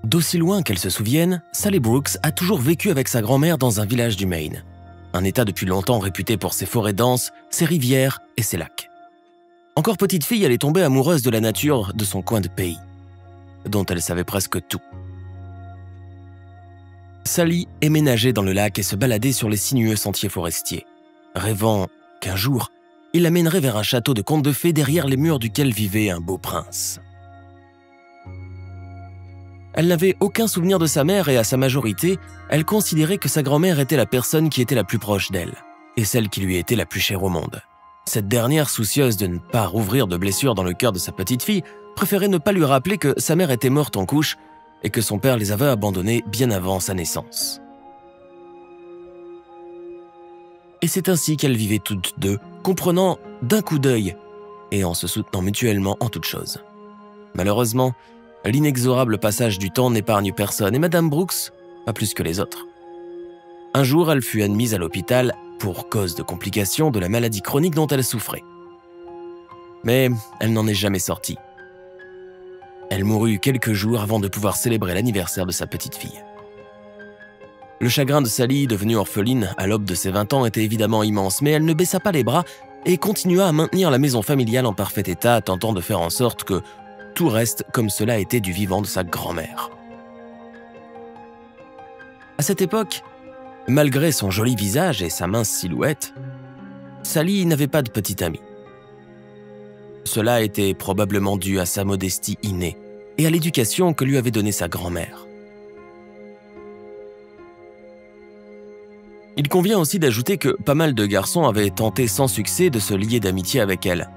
D'aussi loin qu'elle se souvienne, Sally Brooks a toujours vécu avec sa grand-mère dans un village du Maine. Un état depuis longtemps réputé pour ses forêts denses, ses rivières et ses lacs. Encore petite fille, elle est tombée amoureuse de la nature de son coin de pays, dont elle savait presque tout. Sally aimait nager dans le lac et se balader sur les sinueux sentiers forestiers, rêvant qu'un jour, il la mènerait vers un château de contes de fées derrière les murs duquel vivait un beau prince. Elle n'avait aucun souvenir de sa mère et à sa majorité, elle considérait que sa grand-mère était la personne qui était la plus proche d'elle et celle qui lui était la plus chère au monde. Cette dernière, soucieuse de ne pas rouvrir de blessures dans le cœur de sa petite fille, préférait ne pas lui rappeler que sa mère était morte en couche et que son père les avait abandonnés bien avant sa naissance. Et c'est ainsi qu'elles vivaient toutes deux, comprenant d'un coup d'œil et en se soutenant mutuellement en toutes choses. Malheureusement, l'inexorable passage du temps n'épargne personne et Madame Brooks, pas plus que les autres. Un jour, elle fut admise à l'hôpital pour cause de complications de la maladie chronique dont elle souffrait. Mais elle n'en est jamais sortie. Elle mourut quelques jours avant de pouvoir célébrer l'anniversaire de sa petite fille. Le chagrin de Sally, devenue orpheline à l'aube de ses 20 ans, était évidemment immense, mais elle ne baissa pas les bras et continua à maintenir la maison familiale en parfait état, tentant de faire en sorte que tout reste comme cela était du vivant de sa grand-mère. À cette époque, malgré son joli visage et sa mince silhouette, Sally n'avait pas de petite amie. Cela était probablement dû à sa modestie innée et à l'éducation que lui avait donnée sa grand-mère. Il convient aussi d'ajouter que pas mal de garçons avaient tenté sans succès de se lier d'amitié avec elle.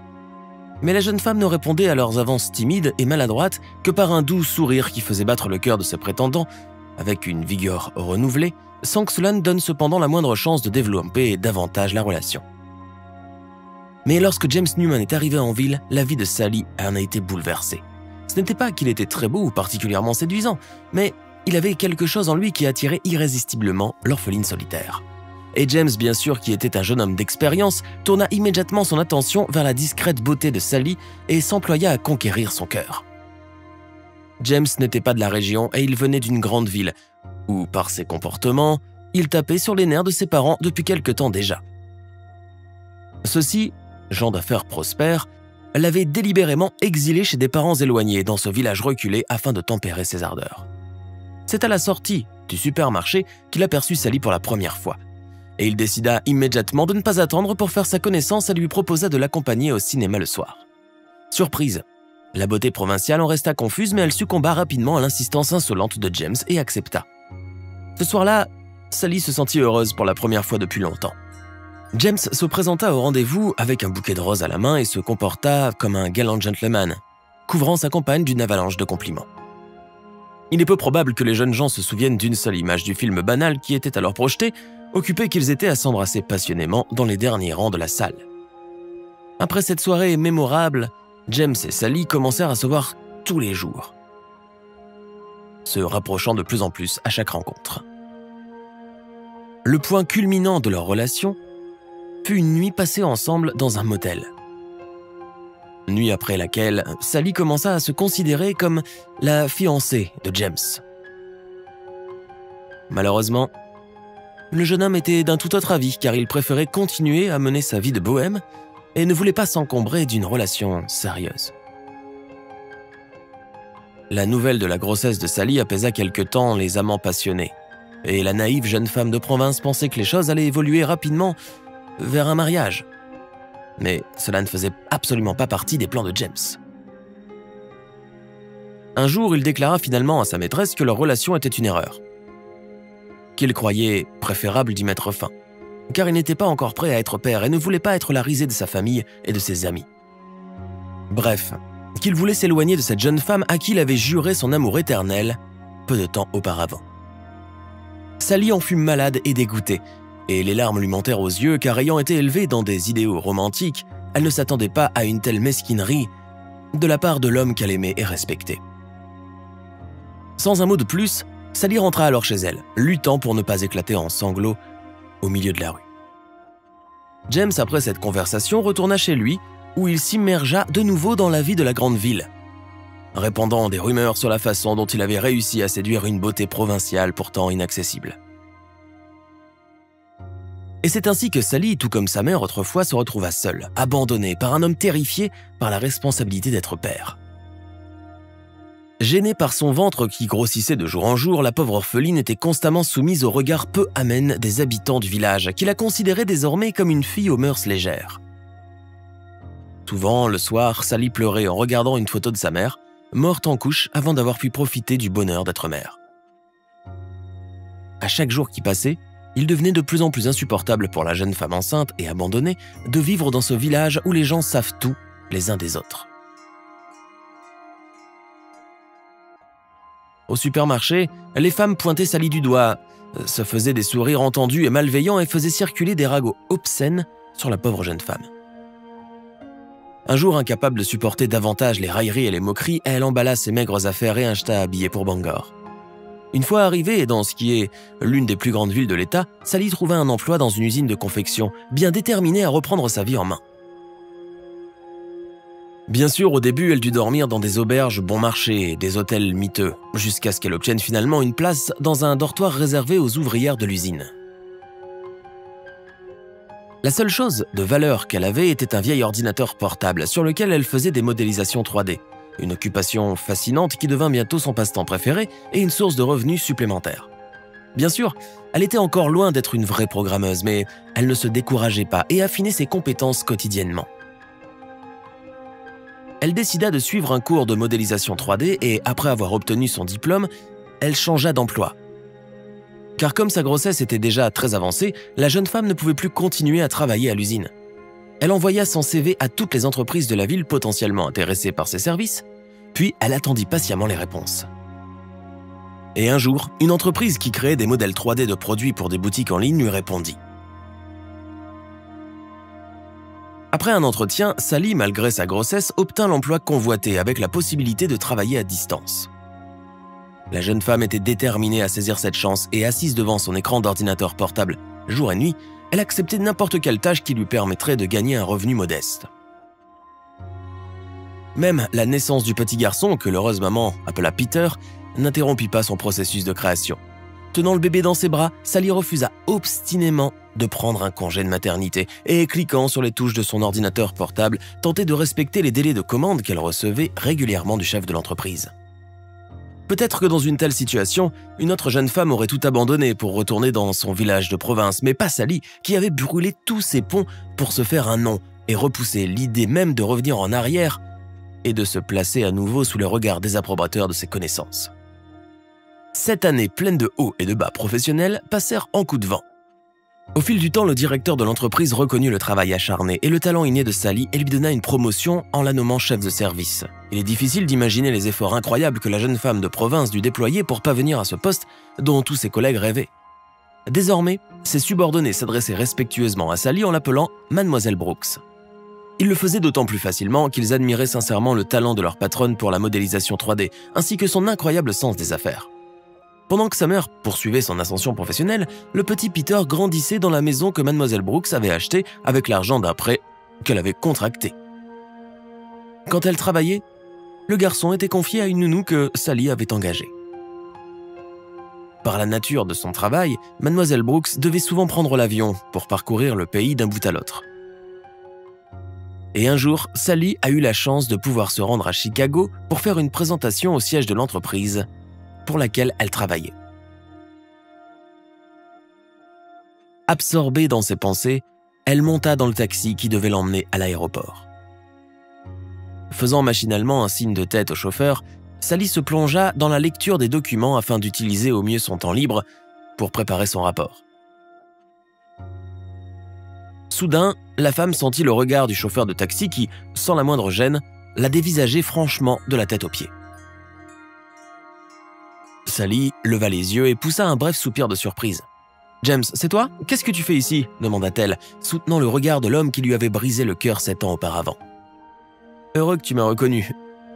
Mais la jeune femme ne répondait à leurs avances timides et maladroites que par un doux sourire qui faisait battre le cœur de ses prétendants avec une vigueur renouvelée, sans que cela ne donne cependant la moindre chance de développer davantage la relation. Mais lorsque James Newman est arrivé en ville, la vie de Sally en a été bouleversée. Ce n'était pas qu'il était très beau ou particulièrement séduisant, mais il avait quelque chose en lui qui attirait irrésistiblement l'orpheline solitaire. Et James, bien sûr, qui était un jeune homme d'expérience, tourna immédiatement son attention vers la discrète beauté de Sally et s'employa à conquérir son cœur. James n'était pas de la région et il venait d'une grande ville, où, par ses comportements, il tapait sur les nerfs de ses parents depuis quelque temps déjà. Ceux-ci, gens d'affaires prospères, l'avaient délibérément exilé chez des parents éloignés dans ce village reculé afin de tempérer ses ardeurs. C'est à la sortie du supermarché qu'il aperçut Sally pour la première fois. Et il décida immédiatement de ne pas attendre pour faire sa connaissance et lui proposa de l'accompagner au cinéma le soir. Surprise, la beauté provinciale en resta confuse mais elle succomba rapidement à l'insistance insolente de James et accepta. Ce soir-là, Sally se sentit heureuse pour la première fois depuis longtemps. James se présenta au rendez-vous avec un bouquet de roses à la main et se comporta comme un galant gentleman, couvrant sa compagne d'une avalanche de compliments. Il est peu probable que les jeunes gens se souviennent d'une seule image du film banal qui était alors projeté, occupés qu'ils étaient à s'embrasser passionnément dans les derniers rangs de la salle. Après cette soirée mémorable, James et Sally commencèrent à se voir tous les jours, se rapprochant de plus en plus à chaque rencontre. Le point culminant de leur relation fut une nuit passée ensemble dans un motel. Nuit après laquelle Sally commença à se considérer comme la fiancée de James. Malheureusement, le jeune homme était d'un tout autre avis car il préférait continuer à mener sa vie de bohème et ne voulait pas s'encombrer d'une relation sérieuse. La nouvelle de la grossesse de Sally apaisa quelque temps les amants passionnés et la naïve jeune femme de province pensait que les choses allaient évoluer rapidement vers un mariage. Mais cela ne faisait absolument pas partie des plans de James. Un jour, il déclara finalement à sa maîtresse que leur relation était une erreur, qu'il croyait préférable d'y mettre fin, car il n'était pas encore prêt à être père et ne voulait pas être la risée de sa famille et de ses amis. Bref, qu'il voulait s'éloigner de cette jeune femme à qui il avait juré son amour éternel peu de temps auparavant. Sally en fut malade et dégoûtée, et les larmes lui montèrent aux yeux car ayant été élevée dans des idéaux romantiques, elle ne s'attendait pas à une telle mesquinerie de la part de l'homme qu'elle aimait et respectait. Sans un mot de plus, Sally rentra alors chez elle, luttant pour ne pas éclater en sanglots au milieu de la rue. James, après cette conversation, retourna chez lui, où il s'immergea de nouveau dans la vie de la grande ville. répandant des rumeurs sur la façon dont il avait réussi à séduire une beauté provinciale pourtant inaccessible. Et c'est ainsi que Sally, tout comme sa mère autrefois, se retrouva seule, abandonnée par un homme terrifié par la responsabilité d'être père. Gênée par son ventre qui grossissait de jour en jour, la pauvre orpheline était constamment soumise au regard peu amène des habitants du village, qui la considéraient désormais comme une fille aux mœurs légères. Souvent, le soir, Sally pleurait en regardant une photo de sa mère, morte en couche avant d'avoir pu profiter du bonheur d'être mère. À chaque jour qui passait, il devenait de plus en plus insupportable pour la jeune femme enceinte et abandonnée de vivre dans ce village où les gens savent tout les uns des autres. Au supermarché, les femmes pointaient Sally du doigt, se faisaient des sourires entendus et malveillants et faisaient circuler des ragots obscènes sur la pauvre jeune femme. Un jour, incapable de supporter davantage les railleries et les moqueries, elle emballa ses maigres affaires et acheta à habiller pour Bangor. Une fois arrivée dans ce qui est l'une des plus grandes villes de l'État, Sally trouva un emploi dans une usine de confection, bien déterminée à reprendre sa vie en main. Bien sûr, au début, elle dut dormir dans des auberges bon marché et des hôtels miteux, jusqu'à ce qu'elle obtienne finalement une place dans un dortoir réservé aux ouvrières de l'usine. La seule chose de valeur qu'elle avait était un vieil ordinateur portable sur lequel elle faisait des modélisations 3D, une occupation fascinante qui devint bientôt son passe-temps préféré et une source de revenus supplémentaires. Bien sûr, elle était encore loin d'être une vraie programmeuse, mais elle ne se décourageait pas et affinait ses compétences quotidiennement. Elle décida de suivre un cours de modélisation 3D et, après avoir obtenu son diplôme, elle changea d'emploi. Car comme sa grossesse était déjà très avancée, la jeune femme ne pouvait plus continuer à travailler à l'usine. Elle envoya son CV à toutes les entreprises de la ville potentiellement intéressées par ses services, puis elle attendit patiemment les réponses. Et un jour, une entreprise qui créait des modèles 3D de produits pour des boutiques en ligne lui répondit. Après un entretien, Sally, malgré sa grossesse, obtint l'emploi convoité avec la possibilité de travailler à distance. La jeune femme était déterminée à saisir cette chance et assise devant son écran d'ordinateur portable, jour et nuit, elle acceptait n'importe quelle tâche qui lui permettrait de gagner un revenu modeste. Même la naissance du petit garçon, que l'heureuse maman appela Peter, n'interrompit pas son processus de création. Tenant le bébé dans ses bras, Sally refusa obstinément de prendre un congé de maternité et, cliquant sur les touches de son ordinateur portable, tentait de respecter les délais de commande qu'elle recevait régulièrement du chef de l'entreprise. Peut-être que dans une telle situation, une autre jeune femme aurait tout abandonné pour retourner dans son village de province, mais pas Sally, qui avait brûlé tous ses ponts pour se faire un nom et repousser l'idée même de revenir en arrière et de se placer à nouveau sous les regards désapprobateurs de ses connaissances. 7 années pleines de hauts et de bas professionnels passèrent en coup de vent. Au fil du temps, le directeur de l'entreprise reconnut le travail acharné et le talent inné de Sally et lui donna une promotion en la nommant chef de service. Il est difficile d'imaginer les efforts incroyables que la jeune femme de province dut déployer pour parvenir à ce poste dont tous ses collègues rêvaient. Désormais, ses subordonnés s'adressaient respectueusement à Sally en l'appelant Mademoiselle Brooks. Ils le faisaient d'autant plus facilement qu'ils admiraient sincèrement le talent de leur patronne pour la modélisation 3D, ainsi que son incroyable sens des affaires. Pendant que sa mère poursuivait son ascension professionnelle, le petit Peter grandissait dans la maison que Mademoiselle Brooks avait achetée avec l'argent d'un prêt qu'elle avait contracté. Quand elle travaillait, le garçon était confié à une nounou que Sally avait engagée. Par la nature de son travail, Mademoiselle Brooks devait souvent prendre l'avion pour parcourir le pays d'un bout à l'autre. Et un jour, Sally a eu la chance de pouvoir se rendre à Chicago pour faire une présentation au siège de l'entreprise pour laquelle elle travaillait. Absorbée dans ses pensées, elle monta dans le taxi qui devait l'emmener à l'aéroport. Faisant machinalement un signe de tête au chauffeur, Sally se plongea dans la lecture des documents afin d'utiliser au mieux son temps libre pour préparer son rapport. Soudain, la femme sentit le regard du chauffeur de taxi qui, sans la moindre gêne, la dévisageait franchement de la tête aux pieds. Sally leva les yeux et poussa un bref soupir de surprise. « James, c'est toi? Qu'est-ce que tu fais ici ?» demanda-t-elle, soutenant le regard de l'homme qui lui avait brisé le cœur 7 ans auparavant. « Heureux que tu m'aies reconnu.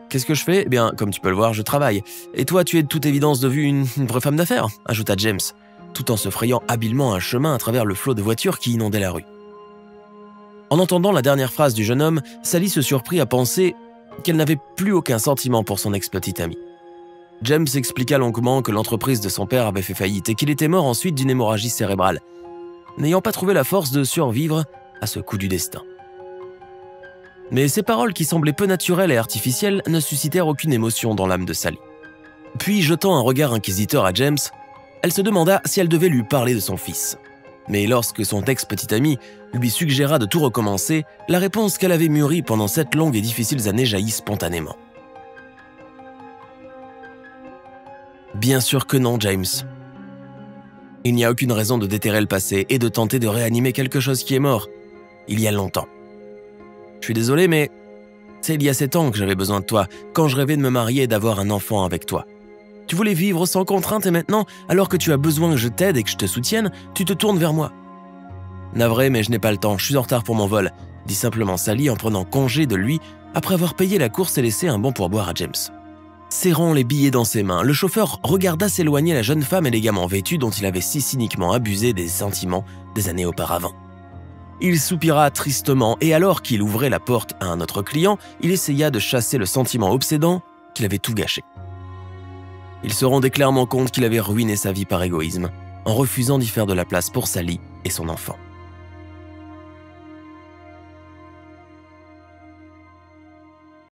Qu'est-ce que je fais? Eh bien, comme tu peux le voir, je travaille. Et toi, tu es de toute évidence devenue une vraie femme d'affaires » ajouta James, tout en se frayant habilement un chemin à travers le flot de voitures qui inondait la rue. En entendant la dernière phrase du jeune homme, Sally se surprit à penser qu'elle n'avait plus aucun sentiment pour son ex-petite amie. James expliqua longuement que l'entreprise de son père avait fait faillite et qu'il était mort ensuite d'une hémorragie cérébrale, n'ayant pas trouvé la force de survivre à ce coup du destin. Mais ces paroles qui semblaient peu naturelles et artificielles ne suscitèrent aucune émotion dans l'âme de Sally. Puis, jetant un regard inquisiteur à James, elle se demanda si elle devait lui parler de son fils. Mais lorsque son ex-petite amie lui suggéra de tout recommencer, la réponse qu'elle avait mûrie pendant 7 longues et difficiles années jaillit spontanément. Bien sûr que non, James. Il n'y a aucune raison de déterrer le passé et de tenter de réanimer quelque chose qui est mort, il y a longtemps. Je suis désolé, mais c'est il y a 7 ans que j'avais besoin de toi, quand je rêvais de me marier et d'avoir un enfant avec toi. Tu voulais vivre sans contrainte et maintenant, alors que tu as besoin que je t'aide et que je te soutienne, tu te tournes vers moi. Navré, mais je n'ai pas le temps, je suis en retard pour mon vol, dit simplement Sally en prenant congé de lui après avoir payé la course et laissé un bon pourboire à James. Serrant les billets dans ses mains, le chauffeur regarda s'éloigner la jeune femme élégamment vêtue dont il avait si cyniquement abusé des sentiments des années auparavant. Il soupira tristement et alors qu'il ouvrait la porte à un autre client, il essaya de chasser le sentiment obsédant qu'il avait tout gâché. Il se rendait clairement compte qu'il avait ruiné sa vie par égoïsme, en refusant d'y faire de la place pour Sally et son enfant.